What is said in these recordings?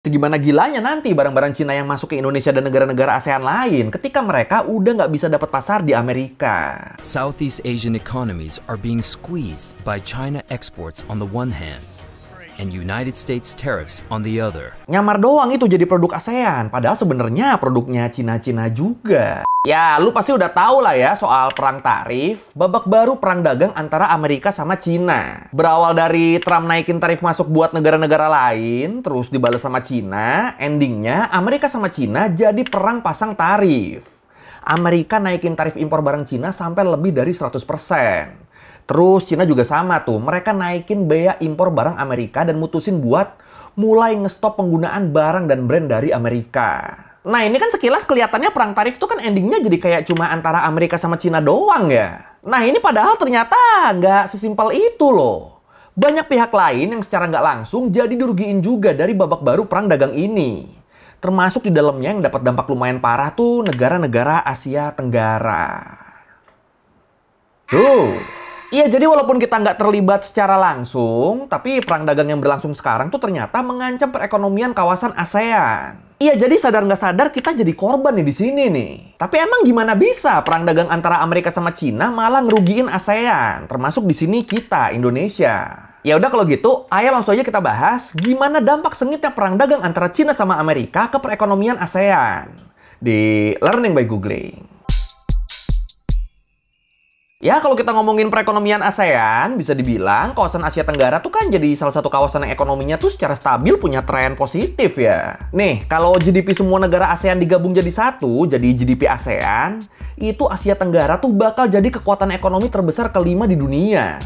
Segimana gilanya nanti barang-barang Cina yang masuk ke Indonesia dan negara-negara ASEAN lain ketika mereka udah nggak bisa dapat pasar di Amerika. Southeast Asian economies are being squeezed by China exports on the one hand and United States tariffs on the other. Nyamar doang itu jadi produk ASEAN, padahal sebenarnya produknya Cina-Cina juga. Ya, lu pasti udah tahu lah ya soal perang tarif, babak baru perang dagang antara Amerika sama Cina. Berawal dari Trump naikin tarif masuk buat negara-negara lain, terus dibalas sama Cina, endingnya Amerika sama Cina jadi perang pasang tarif. Amerika naikin tarif impor barang Cina sampai lebih dari 100%. Terus Cina juga sama tuh, mereka naikin bea impor barang Amerika dan mutusin buat mulai ngestop penggunaan barang dan brand dari Amerika. Nah ini kan sekilas kelihatannya perang tarif tuh kan endingnya jadi kayak cuma antara Amerika sama Cina doang ya. Nah ini padahal ternyata nggak sesimpel itu loh. Banyak pihak lain yang secara nggak langsung jadi dirugiin juga dari babak baru perang dagang ini. Termasuk di dalamnya yang dapat dampak lumayan parah tuh negara-negara Asia Tenggara. Tuh. Iya, jadi walaupun kita nggak terlibat secara langsung, tapi perang dagang yang berlangsung sekarang tuh ternyata mengancam perekonomian kawasan ASEAN. Iya, jadi sadar nggak sadar kita jadi korban nih di sini nih. Tapi emang gimana bisa perang dagang antara Amerika sama Cina malah ngerugiin ASEAN, termasuk di sini kita, Indonesia. Ya udah kalau gitu, ayo langsung aja kita bahas gimana dampak sengitnya perang dagang antara Cina sama Amerika ke perekonomian ASEAN di Learning by Googling. Ya, kalau kita ngomongin perekonomian ASEAN, bisa dibilang kawasan Asia Tenggara tuh kan jadi salah satu kawasan yang ekonominya tuh secara stabil punya tren positif ya. Nih, kalau GDP semua negara ASEAN digabung jadi satu, jadi GDP ASEAN, itu Asia Tenggara tuh bakal jadi kekuatan ekonomi terbesar kelima di dunia.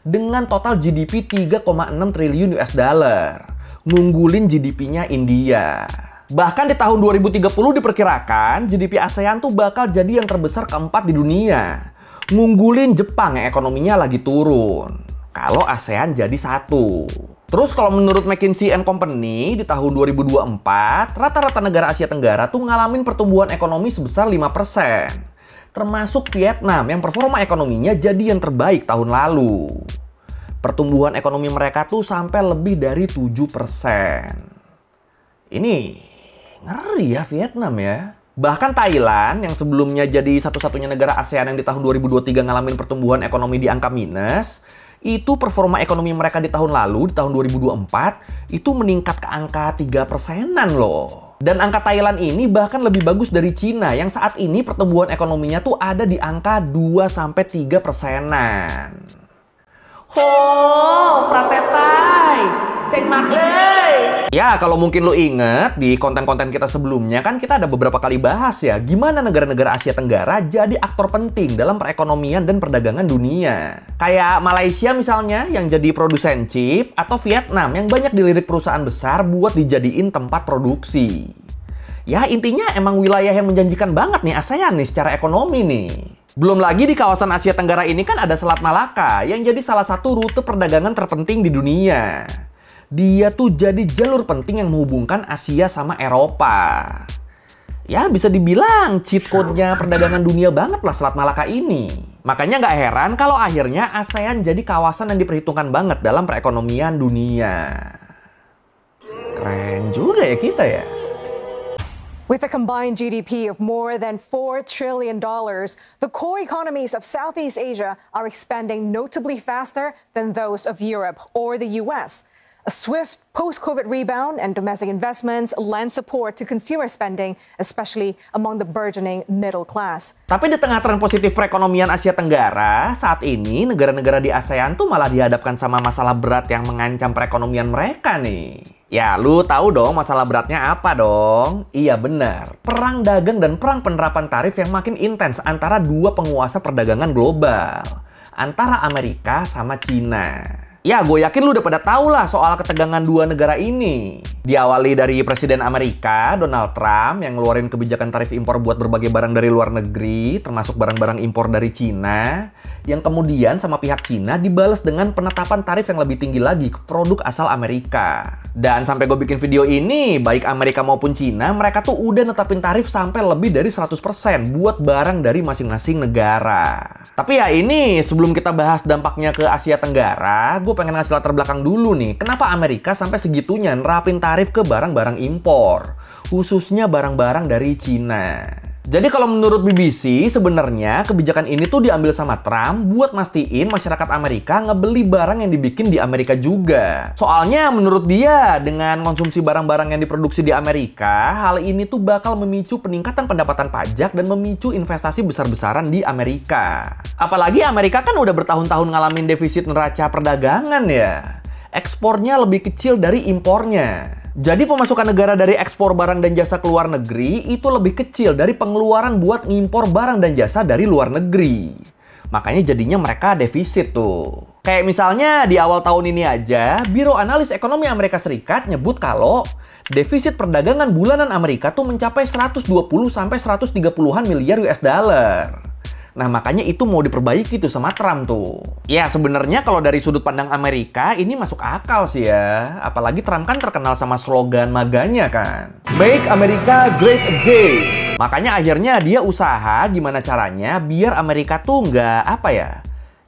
Dengan total GDP 3,6 triliun US dollar. Ngunggulin GDP-nya India. Bahkan di tahun 2030 diperkirakan GDP ASEAN tuh bakal jadi yang terbesar keempat di dunia. Ngunggulin Jepang yang ekonominya lagi turun. Kalau ASEAN jadi satu. Terus kalau menurut McKinsey & Company di tahun 2024, rata-rata negara Asia Tenggara tuh ngalamin pertumbuhan ekonomi sebesar 5%. Termasuk Vietnam yang performa ekonominya jadi yang terbaik tahun lalu. Pertumbuhan ekonomi mereka tuh sampai lebih dari 7%. Ini ngeri ya Vietnam ya. Bahkan Thailand yang sebelumnya jadi satu-satunya negara ASEAN yang di tahun 2023 ngalamin pertumbuhan ekonomi di angka minus, itu performa ekonomi mereka di tahun lalu, di tahun 2024, itu meningkat ke angka 3%-an loh. Dan angka Thailand ini bahkan lebih bagus dari Cina yang saat ini pertumbuhan ekonominya tuh ada di angka 2-3%-an. Ho, pratetai, cek makley. Ya, kalau mungkin lo inget di konten-konten kita sebelumnya kan kita ada beberapa kali bahas ya gimana negara-negara Asia Tenggara jadi aktor penting dalam perekonomian dan perdagangan dunia. Kayak Malaysia misalnya yang jadi produsen chip atau Vietnam yang banyak dilirik perusahaan besar buat dijadiin tempat produksi. Ya, intinya emang wilayah yang menjanjikan banget nih ASEAN nih secara ekonomi nih. Belum lagi di kawasan Asia Tenggara ini kan ada Selat Malaka yang jadi salah satu rute perdagangan terpenting di dunia. Dia tuh jadi jalur penting yang menghubungkan Asia sama Eropa. Ya bisa dibilang cheat code-nya perdagangan dunia banget lah Selat Malaka ini. Makanya nggak heran kalau akhirnya ASEAN jadi kawasan yang diperhitungkan banget dalam perekonomian dunia. Keren juga ya kita ya. With a combined GDP of more than $4 trillion, the core economies of Southeast Asia are expanding notably faster than those of Europe or the US. A swift post-COVID rebound and domestic investments lend support to consumer spending, especially among the burgeoning middle class. Tapi di tengah tren positif perekonomian Asia Tenggara, saat ini negara-negara di ASEAN tuh malah dihadapkan sama masalah berat yang mengancam perekonomian mereka nih. Ya, lu tahu dong masalah beratnya apa dong? Iya benar, perang dagang dan perang penerapan tarif yang makin intens antara dua penguasa perdagangan global. Antara Amerika sama Cina. Ya, gue yakin lu udah pada tahu lah soal ketegangan dua negara ini. Diawali dari Presiden Amerika, Donald Trump, yang ngeluarin kebijakan tarif impor buat berbagai barang dari luar negeri, termasuk barang-barang impor dari Cina, yang kemudian sama pihak Cina dibalas dengan penetapan tarif yang lebih tinggi lagi ke produk asal Amerika. Dan sampai gue bikin video ini, baik Amerika maupun Cina, mereka tuh udah netapin tarif sampai lebih dari 100% buat barang dari masing-masing negara. Tapi ya ini, sebelum kita bahas dampaknya ke Asia Tenggara, gue pengen ngasih latar belakang dulu nih. Kenapa Amerika sampai segitunya nerapin tarif ke barang-barang impor, khususnya barang-barang dari Cina. Jadi kalau menurut BBC, sebenarnya kebijakan ini tuh diambil sama Trump buat mastiin masyarakat Amerika ngebeli barang yang dibikin di Amerika juga. Soalnya menurut dia, dengan konsumsi barang-barang yang diproduksi di Amerika, hal ini tuh bakal memicu peningkatan pendapatan pajak dan memicu investasi besar-besaran di Amerika. Apalagi Amerika kan udah bertahun-tahun ngalamin defisit neraca perdagangan ya. Ekspornya lebih kecil dari impornya. Jadi pemasukan negara dari ekspor barang dan jasa ke luar negeri itu lebih kecil dari pengeluaran buat ngimpor barang dan jasa dari luar negeri. Makanya jadinya mereka defisit tuh. Kayak misalnya di awal tahun ini aja, Biro Analis Ekonomi Amerika Serikat nyebut kalau defisit perdagangan bulanan Amerika tuh mencapai 120 sampai 130-an miliar US dollar. Nah, makanya itu mau diperbaiki tuh sama Trump tuh. Ya, sebenarnya kalau dari sudut pandang Amerika, ini masuk akal sih ya. Apalagi Trump kan terkenal sama slogan maganya kan. Make America Great Again. Makanya akhirnya dia usaha gimana caranya biar Amerika tuh nggak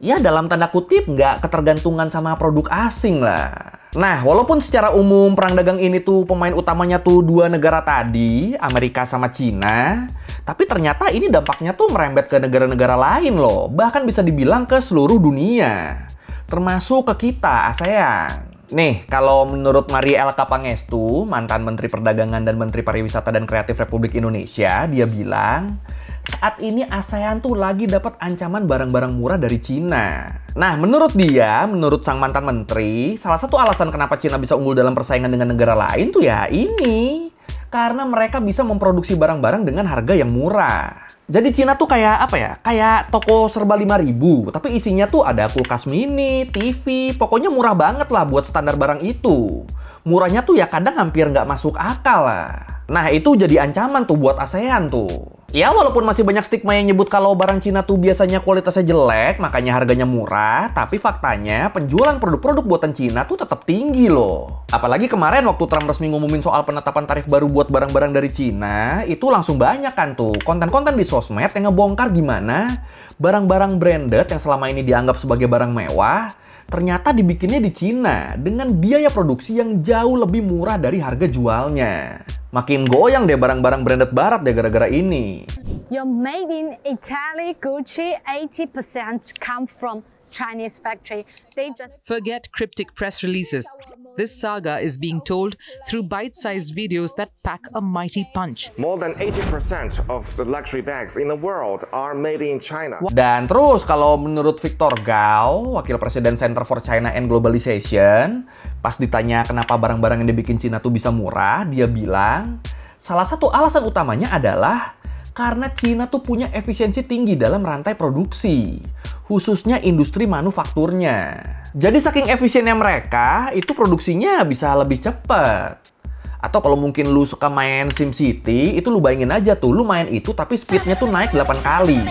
ya dalam tanda kutip nggak ketergantungan sama produk asing lah. Nah, walaupun secara umum perang dagang ini tuh pemain utamanya tuh dua negara tadi, Amerika sama Cina, tapi ternyata ini dampaknya tuh merembet ke negara-negara lain loh. Bahkan bisa dibilang ke seluruh dunia. Termasuk ke kita, ASEAN. Nih, kalau menurut Marie Elka Pangestu, mantan Menteri Perdagangan dan Menteri Pariwisata dan Kreatif Republik Indonesia, dia bilang, saat ini ASEAN tuh lagi dapat ancaman barang-barang murah dari Cina. Nah, menurut dia, menurut sang mantan menteri, salah satu alasan kenapa Cina bisa unggul dalam persaingan dengan negara lain tuh ya ini. Karena mereka bisa memproduksi barang-barang dengan harga yang murah. Jadi Cina tuh kayak Kayak toko serba 5.000, tapi isinya tuh ada kulkas mini, TV, pokoknya murah banget lah buat standar barang itu. Murahnya tuh ya kadang hampir nggak masuk akal lah. Nah, itu jadi ancaman tuh buat ASEAN tuh. Ya, walaupun masih banyak stigma yang nyebut kalau barang Cina tuh biasanya kualitasnya jelek, makanya harganya murah, tapi faktanya penjualan produk-produk buatan Cina tuh tetap tinggi loh. Apalagi kemarin waktu Trump resmi ngumumin soal penetapan tarif baru buat barang-barang dari Cina, itu langsung banyak kan tuh konten-konten di sosmed yang ngebongkar gimana barang-barang branded yang selama ini dianggap sebagai barang mewah, ternyata dibikinnya di Cina dengan biaya produksi yang jauh lebih murah dari harga jualnya. Makin goyang deh barang-barang branded barat deh gara-gara ini. Your made in Italy Gucci 80% come from Chinese factory. They just Forget cryptic press releases. This saga is being told through bite-sized videos that pack a mighty punch. More than 80% of the luxury bags in the world are made in China. Dan terus kalau menurut Victor Gao, Wakil Presiden Center for China and Globalization, pas ditanya kenapa barang-barang yang dibikin Cina tuh bisa murah, dia bilang, salah satu alasan utamanya adalah karena Cina tuh punya efisiensi tinggi dalam rantai produksi, khususnya industri manufakturnya. Jadi saking efisiennya mereka, itu produksinya bisa lebih cepat. Atau kalau mungkin lu suka main SimCity, itu lu bayangin aja tuh, lu main itu tapi speednya tuh naik 8 kali.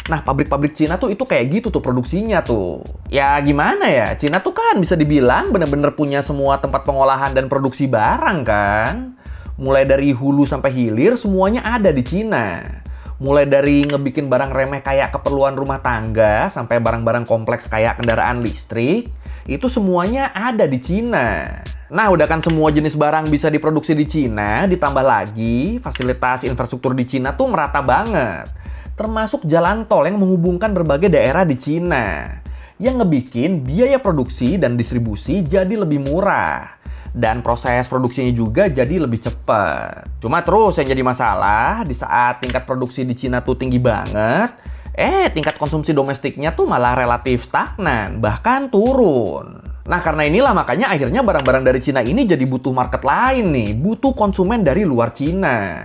Nah, pabrik-pabrik Cina tuh itu kayak gitu tuh produksinya tuh. Ya gimana ya, Cina tuh kan bisa dibilang bener-bener punya semua tempat pengolahan dan produksi barang kan. Mulai dari hulu sampai hilir semuanya ada di Cina. Mulai dari ngebikin barang remeh kayak keperluan rumah tangga sampai barang-barang kompleks kayak kendaraan listrik, itu semuanya ada di Cina. Nah, udah kan semua jenis barang bisa diproduksi di Cina, ditambah lagi fasilitas infrastruktur di Cina tuh merata banget. Termasuk jalan tol yang menghubungkan berbagai daerah di Cina, yang ngebikin biaya produksi dan distribusi jadi lebih murah. Dan proses produksinya juga jadi lebih cepat. Cuma terus yang jadi masalah, di saat tingkat produksi di Cina tuh tinggi banget, tingkat konsumsi domestiknya tuh malah relatif stagnan, bahkan turun. Nah, karena inilah makanya akhirnya barang-barang dari Cina ini jadi butuh market lain nih, butuh konsumen dari luar Cina.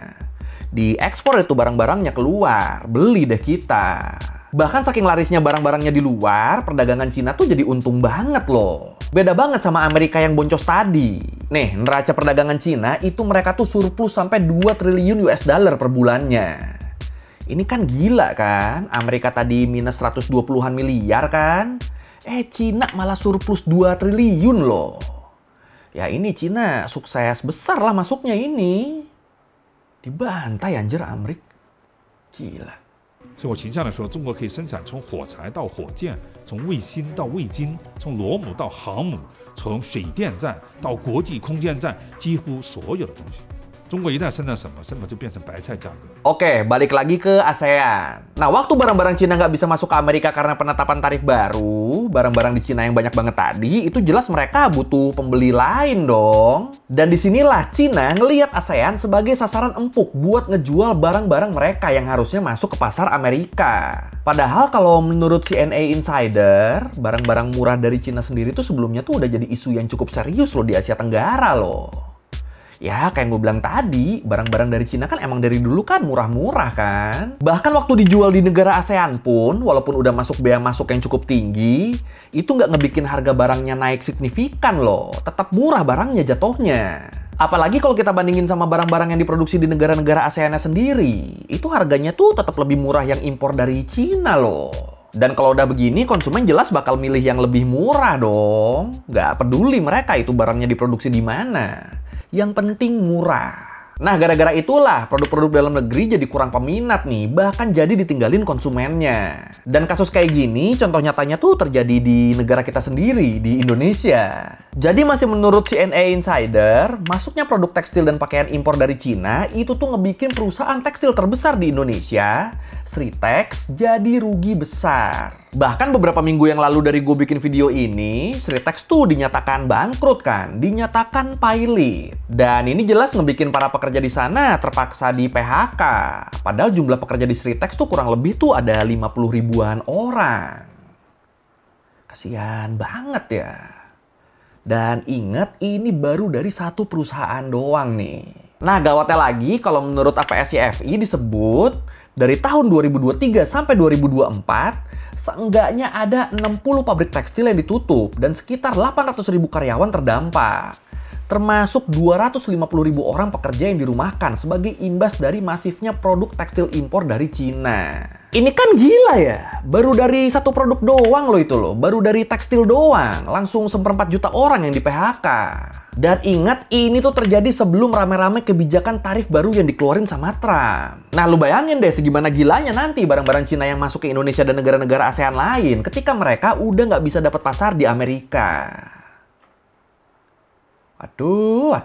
Diekspor itu barang-barangnya keluar, beli deh kita. Bahkan saking larisnya barang-barangnya di luar, perdagangan Cina tuh jadi untung banget loh. Beda banget sama Amerika yang boncos tadi. Nih, neraca perdagangan Cina itu mereka tuh surplus sampai 2 triliun US dollar per bulannya. Ini kan gila kan? Amerika tadi minus 120-an miliar kan? Cina malah surplus 2 triliun loh. Ya ini Cina sukses besar lah masuknya ini. Dibantai anjir Amrik. Gila. 所以我形象地说，中国可以生产从火柴到火箭，从卫星到卫星，从螺母到航母，从水电站到国际空间站，几乎所有的东西。中国一旦生产什么就变成白菜价格。Oke, balik lagi ke ASEAN. Nah, waktu barang-barang Cina nggak bisa masuk ke Amerika karena penetapan tarif baru, barang-barang di Cina yang banyak banget tadi, itu jelas mereka butuh pembeli lain dong. Dan disinilah Cina ngelihat ASEAN sebagai sasaran empuk buat ngejual barang-barang mereka yang harusnya masuk ke pasar Amerika. Padahal kalau menurut CNA Insider, barang-barang murah dari Cina sendiri tuh sebelumnya tuh udah jadi isu yang cukup serius loh di Asia Tenggara loh. Ya, kayak gue bilang tadi, barang-barang dari Cina kan emang dari dulu kan murah-murah kan? Bahkan waktu dijual di negara ASEAN pun, walaupun udah masuk bea masuk yang cukup tinggi, itu nggak ngebikin harga barangnya naik signifikan loh. Tetap murah barangnya jatuhnya. Apalagi kalau kita bandingin sama barang-barang yang diproduksi di negara-negara ASEAN sendiri, itu harganya tuh tetap lebih murah yang impor dari Cina loh. Dan kalau udah begini, konsumen jelas bakal milih yang lebih murah dong. Nggak peduli mereka itu barangnya diproduksi di mana. Yang penting murah. Nah, gara-gara itulah produk-produk dalam negeri jadi kurang peminat nih, bahkan jadi ditinggalin konsumennya. Dan kasus kayak gini, contoh nyatanya tuh terjadi di negara kita sendiri, di Indonesia. Jadi masih menurut CNA Insider, masuknya produk tekstil dan pakaian impor dari Cina itu tuh ngebikin perusahaan tekstil terbesar di Indonesia, Sritex, jadi rugi besar. Bahkan beberapa minggu yang lalu dari gue bikin video ini, Sritex tuh dinyatakan bangkrut kan, dinyatakan pilot. Dan ini jelas ngebikin para pekerja di sana terpaksa di PHK. Padahal jumlah pekerja di Sritex tuh kurang lebih tuh ada 50 ribuan orang. Kasian banget ya. Dan ingat, ini baru dari satu perusahaan doang nih. Nah, gawatnya lagi kalau menurut APSIFI disebut dari tahun 2023 sampai 2024, seenggaknya ada 60 pabrik tekstil yang ditutup dan sekitar 800.000 karyawan terdampak. Termasuk 250.000 orang pekerja yang dirumahkan sebagai imbas dari masifnya produk tekstil impor dari Cina. Ini kan gila ya, baru dari satu produk doang loh itu loh, baru dari tekstil doang, langsung 1,4 juta orang yang di PHK. Dan ingat, ini tuh terjadi sebelum rame-rame kebijakan tarif baru yang dikeluarin sama Trump. Nah, lu bayangin deh segimana gilanya nanti barang-barang Cina yang masuk ke Indonesia dan negara-negara ASEAN lain ketika mereka udah nggak bisa dapat pasar di Amerika. Aduh.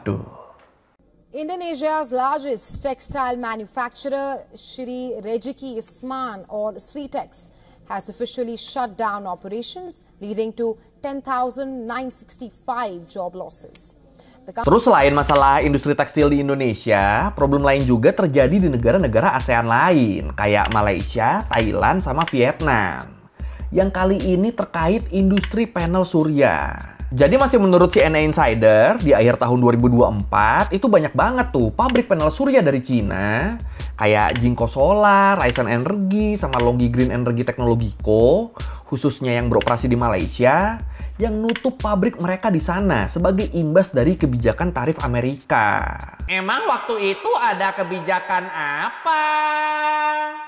Indonesia's largest textile manufacturer, Sri Rejeki Isman or Sritex, has officially shut down operations, leading to 10,965 job losses. Terus selain masalah industri tekstil di Indonesia, problem lain juga terjadi di negara-negara ASEAN lain, kayak Malaysia, Thailand, sama Vietnam. Yang kali ini terkait industri panel surya. Jadi masih menurut CNA Insider, di akhir tahun 2024 itu banyak banget tuh pabrik panel surya dari Cina, kayak Jinko Solar, Raisen Energy, sama Longi Green Energy Technology Co, khususnya yang beroperasi di Malaysia, yang nutup pabrik mereka di sana sebagai imbas dari kebijakan tarif Amerika. Emang waktu itu ada kebijakan apa?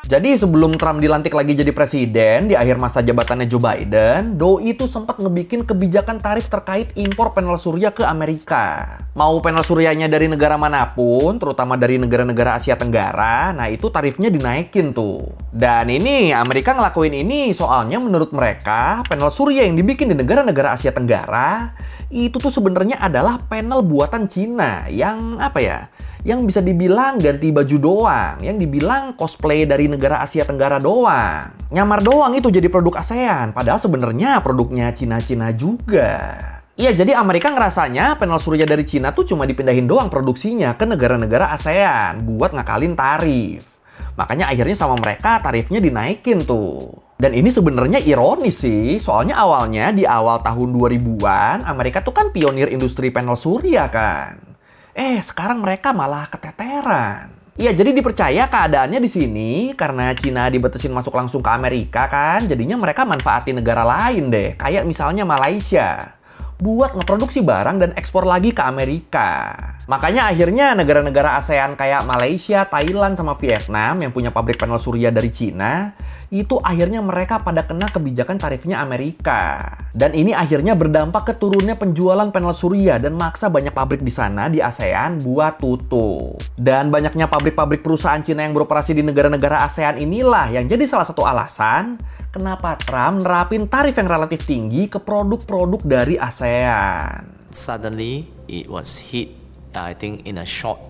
Jadi sebelum Trump dilantik lagi jadi presiden, di akhir masa jabatannya Joe Biden, Doi itu sempat ngebikin kebijakan tarif terkait impor panel surya ke Amerika. Mau panel suryanya dari negara manapun, terutama dari negara-negara Asia Tenggara, nah itu tarifnya dinaikin tuh. Dan ini, Amerika ngelakuin ini soalnya menurut mereka, panel surya yang dibikin di negara-negara Asia Tenggara, itu tuh sebenarnya adalah panel buatan Cina yang apa ya? Yang bisa dibilang ganti baju doang, yang dibilang cosplay dari negara Asia Tenggara doang. Nyamar doang itu jadi produk ASEAN, padahal sebenarnya produknya Cina-Cina juga. Iya, jadi Amerika ngerasanya panel surya dari Cina tuh cuma dipindahin doang produksinya ke negara-negara ASEAN buat ngakalin tarif. Makanya akhirnya sama mereka tarifnya dinaikin tuh. Dan ini sebenarnya ironis sih, soalnya awalnya di awal tahun 2000-an, Amerika tuh kan pionir industri panel surya kan. Sekarang mereka malah keteteran. Iya, jadi dipercaya keadaannya di sini karena Cina dibatasin masuk langsung ke Amerika kan, jadinya mereka manfaatin negara lain deh, kayak misalnya Malaysia. buat ngeproduksi barang dan ekspor lagi ke Amerika. Makanya akhirnya negara-negara ASEAN kayak Malaysia, Thailand, sama Vietnam yang punya pabrik panel surya dari Cina, itu akhirnya mereka pada kena kebijakan tarifnya Amerika. Dan ini akhirnya berdampak ke turunnya penjualan panel surya dan maksa banyak pabrik di sana di ASEAN buat tutup. Dan banyaknya pabrik-pabrik perusahaan Cina yang beroperasi di negara-negara ASEAN inilah yang jadi salah satu alasan kenapa Trump nerapin tarif yang relatif tinggi ke produk-produk dari ASEAN. Suddenly, it was hit, I think, in a short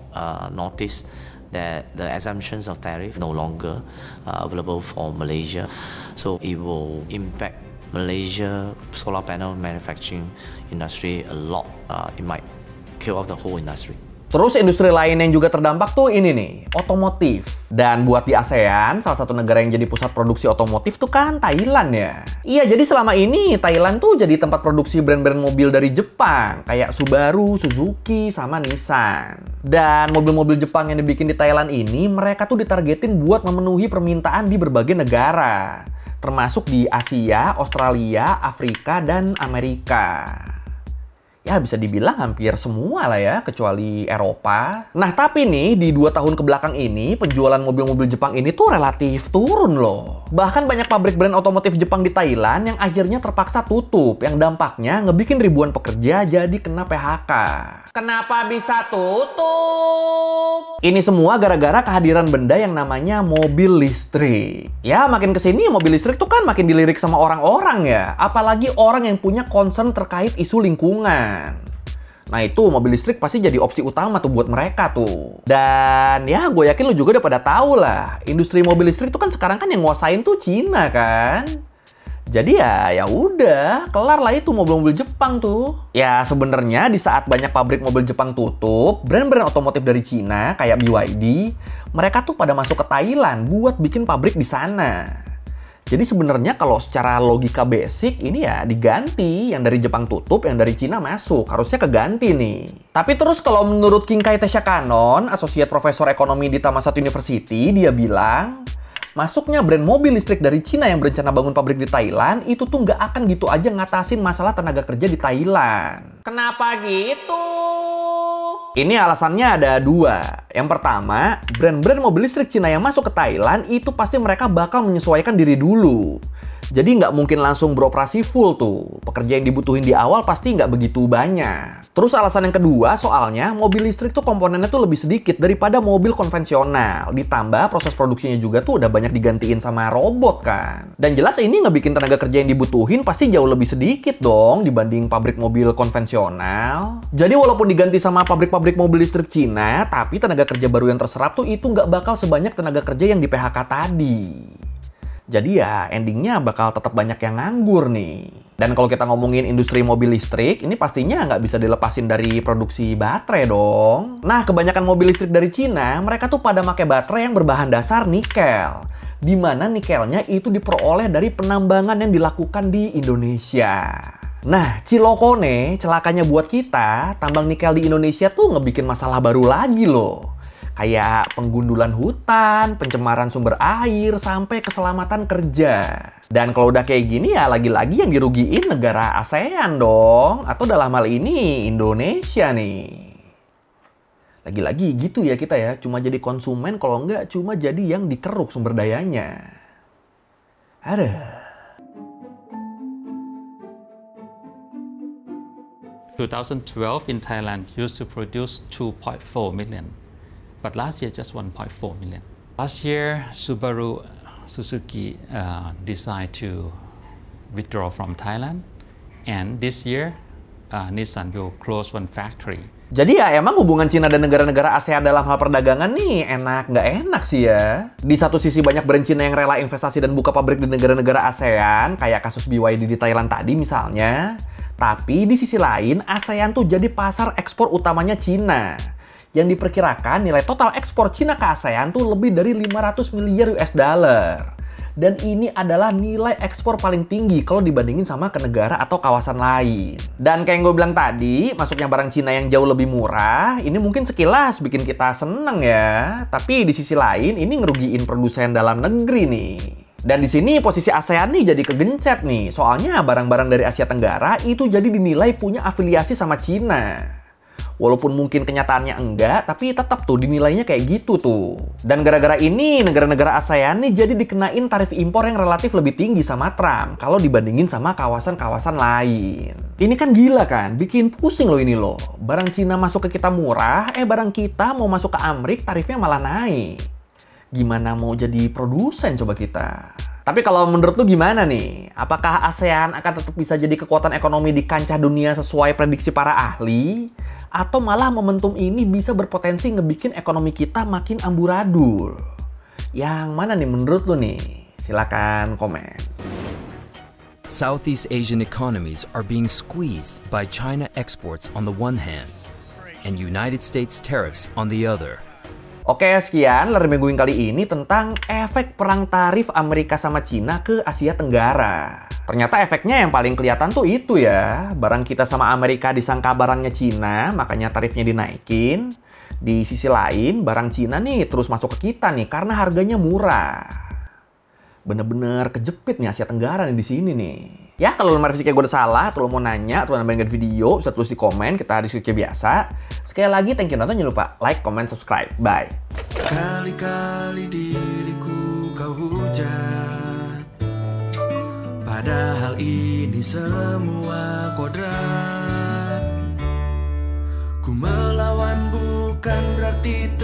notice that the exemptions of tariff no longer available for Malaysia. So it will impact Malaysia solar panel manufacturing industry a lot. It might kill off the whole industry. Terus industri lain yang juga terdampak tuh ini nih, otomotif. Dan buat di ASEAN, salah satu negara yang jadi pusat produksi otomotif tuh kan Thailand ya. Iya, jadi selama ini Thailand tuh jadi tempat produksi brand-brand mobil dari Jepang, kayak Subaru, Suzuki, sama Nissan. Dan mobil-mobil Jepang yang dibikin di Thailand ini, mereka tuh ditargetin buat memenuhi permintaan di berbagai negara. Termasuk di Asia, Australia, Afrika, dan Amerika. Ya bisa dibilang hampir semua lah ya, kecuali Eropa. Nah tapi nih, di 2 tahun kebelakang ini, penjualan mobil-mobil Jepang ini tuh relatif turun loh. Bahkan banyak pabrik brand otomotif Jepang di Thailand yang akhirnya terpaksa tutup, yang dampaknya ngebikin ribuan pekerja jadi kena PHK. Kenapa bisa tutup? Ini semua gara-gara kehadiran benda yang namanya mobil listrik. Ya makin kesini mobil listrik tuh kan makin dilirik sama orang-orang ya. Apalagi orang yang punya concern terkait isu lingkungan. Nah itu mobil listrik pasti jadi opsi utama tuh buat mereka tuh. Dan ya gue yakin lu juga udah pada tahu lah, industri mobil listrik tuh kan sekarang kan yang nguasain tuh Cina kan. Jadi ya udah kelar lah itu mobil-mobil Jepang tuh. Ya sebenarnya di saat banyak pabrik mobil Jepang tutup, brand-brand otomotif dari Cina kayak BYD, mereka tuh pada masuk ke Thailand buat bikin pabrik di sana. Jadi sebenarnya kalau secara logika basic ini ya diganti, yang dari Jepang tutup, yang dari Cina masuk, harusnya keganti nih. Tapi terus kalau menurut King Kai Tesha Kanon, Associate Professor Ekonomi di Thammasat University, dia bilang masuknya brand mobil listrik dari Cina yang berencana bangun pabrik di Thailand itu tuh nggak akan gitu aja ngatasin masalah tenaga kerja di Thailand. Kenapa gitu? Ini alasannya ada 2. Yang pertama, brand-brand mobil listrik Cina yang masuk ke Thailand itu pasti mereka bakal menyesuaikan diri dulu. Jadi nggak mungkin langsung beroperasi full tuh. Pekerja yang dibutuhin di awal pasti nggak begitu banyak. Terus alasan yang kedua, soalnya mobil listrik tuh komponennya tuh lebih sedikit daripada mobil konvensional. Ditambah proses produksinya juga tuh udah banyak digantiin sama robot kan. Dan jelas ini ngebikin tenaga kerja yang dibutuhin pasti jauh lebih sedikit dong dibanding pabrik mobil konvensional. Jadi walaupun diganti sama pabrik-pabrik mobil listrik Cina, tapi tenaga kerja baru yang terserap tuh itu nggak bakal sebanyak tenaga kerja yang di PHK tadi. Jadi ya endingnya bakal tetap banyak yang nganggur nih. Dan kalau kita ngomongin industri mobil listrik, ini pastinya nggak bisa dilepasin dari produksi baterai dong. Nah kebanyakan mobil listrik dari Cina, mereka tuh pada pakai baterai yang berbahan dasar nikel. Dimana nikelnya itu diperoleh dari penambangan yang dilakukan di Indonesia. Nah, ciloko nih, celakanya buat kita, tambang nikel di Indonesia tuh ngebikin masalah baru lagi loh. Kayak penggundulan hutan, pencemaran sumber air, sampai keselamatan kerja. Dan kalau udah kayak gini ya lagi-lagi yang dirugiin negara ASEAN dong. Atau dalam hal ini Indonesia nih. Lagi-lagi gitu ya kita ya, cuma jadi konsumen kalau enggak cuma jadi yang dikeruk sumber dayanya. Aduh. 2012 in Thailand used to produce 2.4 million. But last year just 1.4 million. Last year, Subaru, Suzuki decided to withdraw from Thailand, and this year, Nissan will close one factory. Jadi ya emang hubungan Cina dan negara-negara ASEAN dalam hal perdagangan nih enak nggak enak sih ya. Di satu sisi banyak brand Cina yang rela investasi dan buka pabrik di negara-negara ASEAN, kayak kasus BYD di Thailand tadi misalnya. Tapi di sisi lain, ASEAN tuh jadi pasar ekspor utamanya Cina. Yang diperkirakan nilai total ekspor Cina ke ASEAN tuh lebih dari 500 miliar US dollar. Dan ini adalah nilai ekspor paling tinggi kalau dibandingin sama ke negara atau kawasan lain. Dan kayak yang gue bilang tadi, masuknya barang Cina yang jauh lebih murah, ini mungkin sekilas bikin kita seneng ya. Tapi di sisi lain, ini ngerugiin produsen dalam negeri nih. Dan di sini posisi ASEAN nih jadi kegencet nih. Soalnya barang-barang dari Asia Tenggara itu jadi dinilai punya afiliasi sama Cina. Walaupun mungkin kenyataannya enggak, tapi tetap tuh dinilainya kayak gitu tuh. Dan gara-gara ini, negara-negara ASEAN nih jadi dikenain tarif impor yang relatif lebih tinggi sama Trump kalau dibandingin sama kawasan-kawasan lain. Ini kan gila kan, bikin pusing loh ini loh. Barang Cina masuk ke kita murah, barang kita mau masuk ke Amerika tarifnya malah naik. Gimana mau jadi produsen coba kita? Tapi kalau menurut lu gimana nih? Apakah ASEAN akan tetap bisa jadi kekuatan ekonomi di kancah dunia sesuai prediksi para ahli? Atau malah momentum ini bisa berpotensi ngebikin ekonomi kita makin amburadul? Yang mana nih menurut lu nih? Silakan komen. Southeast Asian economies are being squeezed by China exports on the one hand and United States tariffs on the other. Oke, sekian Ler Mingguin kali ini tentang efek perang tarif Amerika sama Cina ke Asia Tenggara. Ternyata efeknya yang paling kelihatan tuh itu ya. Barang kita sama Amerika disangka barangnya Cina, makanya tarifnya dinaikin. Di sisi lain, barang Cina nih terus masuk ke kita nih karena harganya murah. Bener-bener kejepit nih Asia Tenggara nih di sini nih. Ya, kalau lo merevisi kayak gue udah salah, atau lo mau nanya, atau nambahin video, bisa tulis di komen, kita diskusi kayak biasa. Sekali lagi, thank you nonton, jangan lupa like, comment, subscribe. Bye. Kali-kali diriku kau hujat, padahal ini semua kodrat. Ku melawan bukan berarti